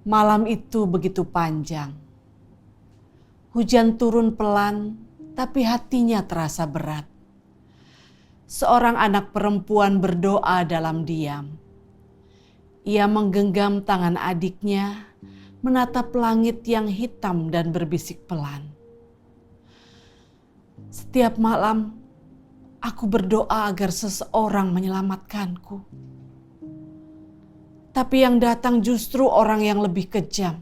Malam itu begitu panjang. Hujan turun pelan, tapi hatinya terasa berat. Seorang anak perempuan berdoa dalam diam. Ia menggenggam tangan adiknya, menatap langit yang hitam dan berbisik pelan. Setiap malam, aku berdoa agar seseorang menyelamatkanku. Tapi yang datang justru orang yang lebih kejam.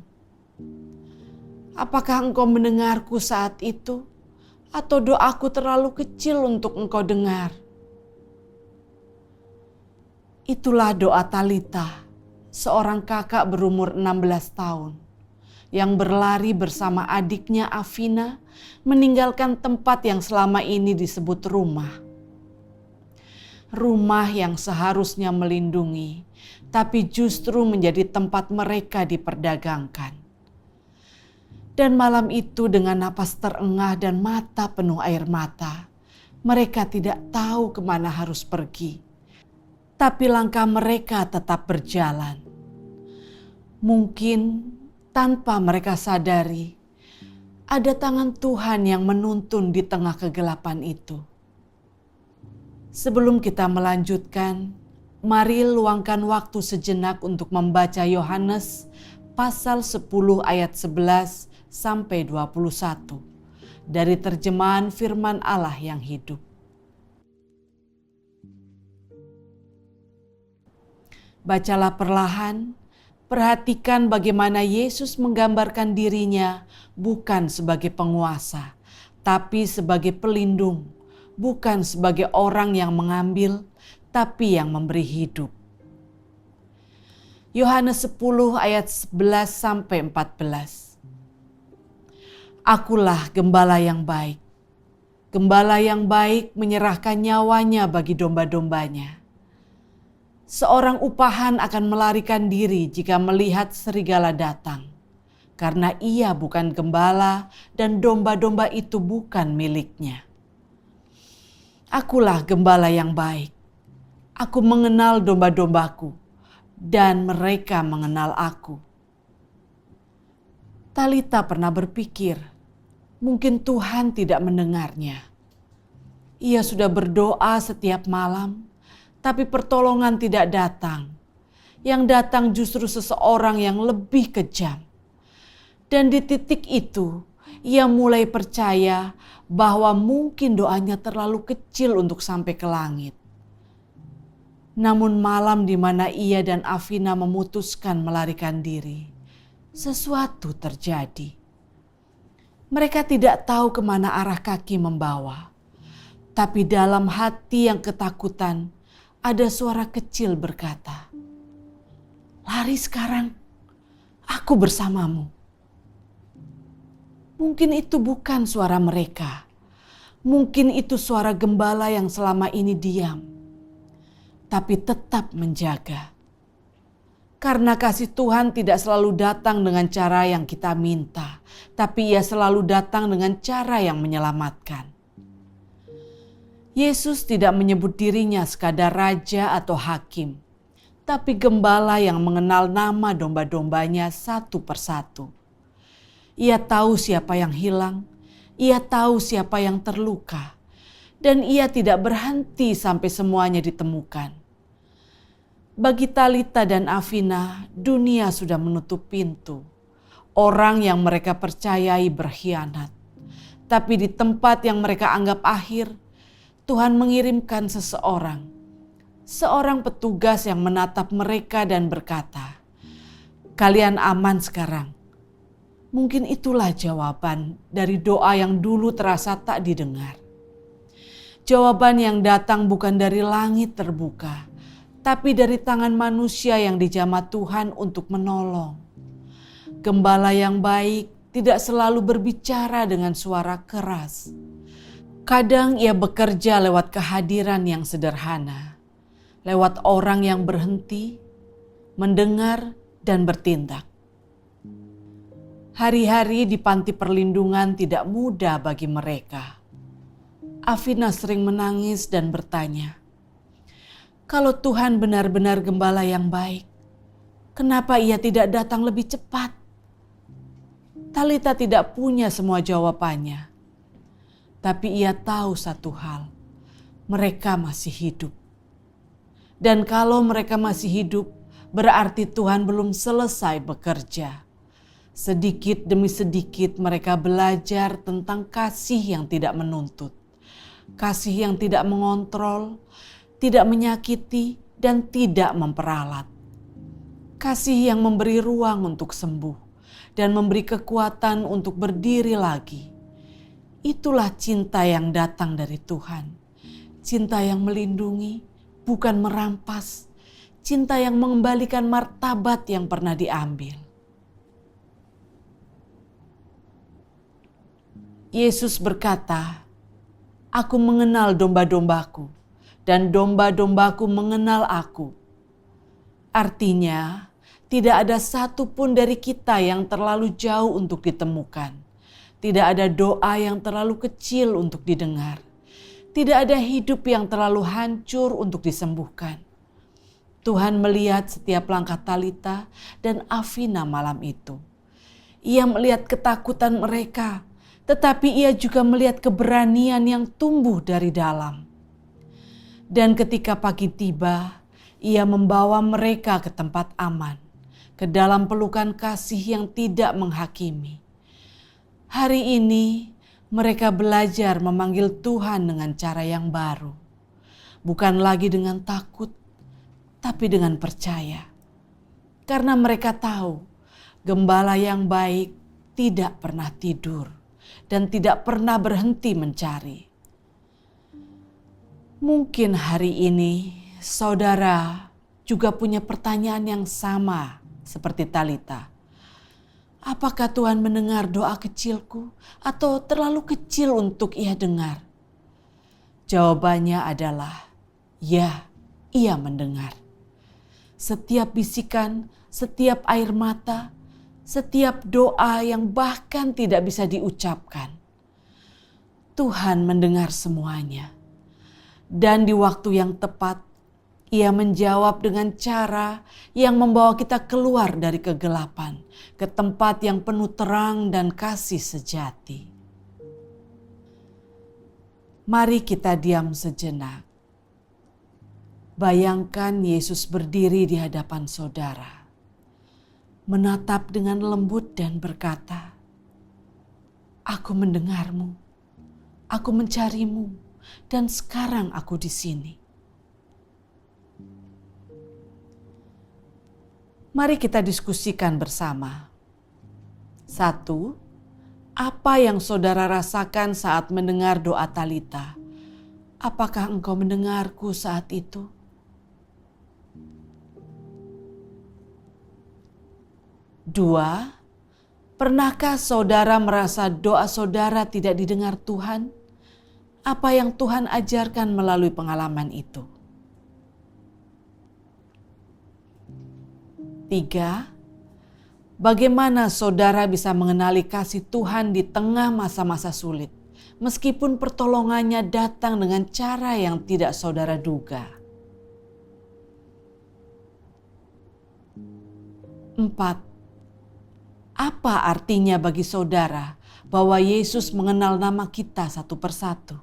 Apakah engkau mendengarku saat itu? Atau doaku terlalu kecil untuk engkau dengar? Itulah doa Talita, seorang kakak berumur 16 tahun yang berlari bersama adiknya Afina meninggalkan tempat yang selama ini disebut rumah. Rumah yang seharusnya melindungi, tapi justru menjadi tempat mereka diperdagangkan. Dan malam itu dengan napas terengah dan mata penuh air mata, mereka tidak tahu kemana harus pergi. Tapi langkah mereka tetap berjalan. Mungkin tanpa mereka sadari, ada tangan Tuhan yang menuntun di tengah kegelapan itu. Sebelum kita melanjutkan, mari luangkan waktu sejenak untuk membaca Yohanes pasal 10 ayat 11 sampai 21 dari terjemahan firman Allah yang hidup. Bacalah perlahan, perhatikan bagaimana Yesus menggambarkan dirinya bukan sebagai penguasa, tapi sebagai pelindung, bukan sebagai orang yang mengambil, tapi yang memberi hidup. Yohanes 10 ayat 11 sampai 14. Akulah gembala yang baik. Gembala yang baik menyerahkan nyawanya bagi domba-dombanya. Seorang upahan akan melarikan diri jika melihat serigala datang, karena ia bukan gembala dan domba-domba itu bukan miliknya. Akulah gembala yang baik. Aku mengenal domba-dombaku, dan mereka mengenal aku. Talita pernah berpikir, mungkin Tuhan tidak mendengarnya. Ia sudah berdoa setiap malam, tapi pertolongan tidak datang. Yang datang justru seseorang yang lebih kejam. Dan di titik itu, ia mulai percaya bahwa mungkin doanya terlalu kecil untuk sampai ke langit. Namun malam di mana ia dan Afina memutuskan melarikan diri, sesuatu terjadi. Mereka tidak tahu kemana arah kaki membawa. Tapi dalam hati yang ketakutan, ada suara kecil berkata, "Lari sekarang, aku bersamamu." Mungkin itu bukan suara mereka. Mungkin itu suara gembala yang selama ini diam, tapi tetap menjaga. Karena kasih Tuhan tidak selalu datang dengan cara yang kita minta, tapi Ia selalu datang dengan cara yang menyelamatkan. Yesus tidak menyebut dirinya sekadar raja atau hakim, tapi gembala yang mengenal nama domba-dombanya satu persatu. Ia tahu siapa yang hilang, ia tahu siapa yang terluka, dan ia tidak berhenti sampai semuanya ditemukan. Bagi Talita dan Afina, dunia sudah menutup pintu. Orang yang mereka percayai berkhianat. Tapi di tempat yang mereka anggap akhir, Tuhan mengirimkan seseorang. Seorang petugas yang menatap mereka dan berkata, "Kalian aman sekarang." Mungkin itulah jawaban dari doa yang dulu terasa tak didengar. Jawaban yang datang bukan dari langit terbuka, tapi dari tangan manusia yang dijamah Tuhan untuk menolong. Gembala yang baik tidak selalu berbicara dengan suara keras. Kadang ia bekerja lewat kehadiran yang sederhana, lewat orang yang berhenti, mendengar, dan bertindak. Hari-hari di panti perlindungan tidak mudah bagi mereka. Afina sering menangis dan bertanya, "Kalau Tuhan benar-benar gembala yang baik, kenapa Ia tidak datang lebih cepat?" Talita tidak punya semua jawabannya, tapi ia tahu satu hal, mereka masih hidup. Dan kalau mereka masih hidup, berarti Tuhan belum selesai bekerja. Sedikit demi sedikit mereka belajar tentang kasih yang tidak menuntut, kasih yang tidak mengontrol, tidak menyakiti, dan tidak memperalat. Kasih yang memberi ruang untuk sembuh dan memberi kekuatan untuk berdiri lagi. Itulah cinta yang datang dari Tuhan. Cinta yang melindungi, bukan merampas. Cinta yang mengembalikan martabat yang pernah diambil. Yesus berkata, "Aku mengenal domba-dombaku, dan domba-dombaku mengenal aku." Artinya, tidak ada satu pun dari kita yang terlalu jauh untuk ditemukan. Tidak ada doa yang terlalu kecil untuk didengar. Tidak ada hidup yang terlalu hancur untuk disembuhkan. Tuhan melihat setiap langkah Talita dan Afina malam itu. Ia melihat ketakutan mereka, tetapi ia juga melihat keberanian yang tumbuh dari dalam. Dan ketika pagi tiba, ia membawa mereka ke tempat aman, ke dalam pelukan kasih yang tidak menghakimi. Hari ini mereka belajar memanggil Tuhan dengan cara yang baru. Bukan lagi dengan takut, tapi dengan percaya. Karena mereka tahu, gembala yang baik tidak pernah tidur dan tidak pernah berhenti mencari. Mungkin hari ini saudara juga punya pertanyaan yang sama seperti Talita. Apakah Tuhan mendengar doa kecilku atau terlalu kecil untuk Ia dengar? Jawabannya adalah ya, Ia mendengar. Setiap bisikan, setiap air mata, setiap doa yang bahkan tidak bisa diucapkan. Tuhan mendengar semuanya. Dan di waktu yang tepat, Ia menjawab dengan cara yang membawa kita keluar dari kegelapan ke tempat yang penuh terang dan kasih sejati. Mari kita diam sejenak. Bayangkan Yesus berdiri di hadapan saudara, menatap dengan lembut dan berkata, "Aku mendengarmu, aku mencarimu, dan sekarang aku di sini." Mari kita diskusikan bersama. 1. Apa yang saudara rasakan saat mendengar doa Talita? Apakah engkau mendengarku saat itu? 2. Pernahkah saudara merasa doa saudara tidak didengar Tuhan? Apa yang Tuhan ajarkan melalui pengalaman itu? 3. Bagaimana saudara bisa mengenali kasih Tuhan di tengah masa-masa sulit, meskipun pertolongannya datang dengan cara yang tidak saudara duga? 4. Apa artinya bagi saudara bahwa Yesus mengenal nama kita satu persatu?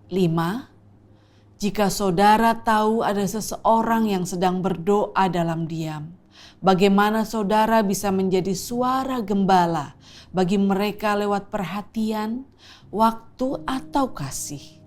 5. Jika saudara tahu ada seseorang yang sedang berdoa dalam diam, bagaimana saudara bisa menjadi suara gembala bagi mereka lewat perhatian, waktu, atau kasih?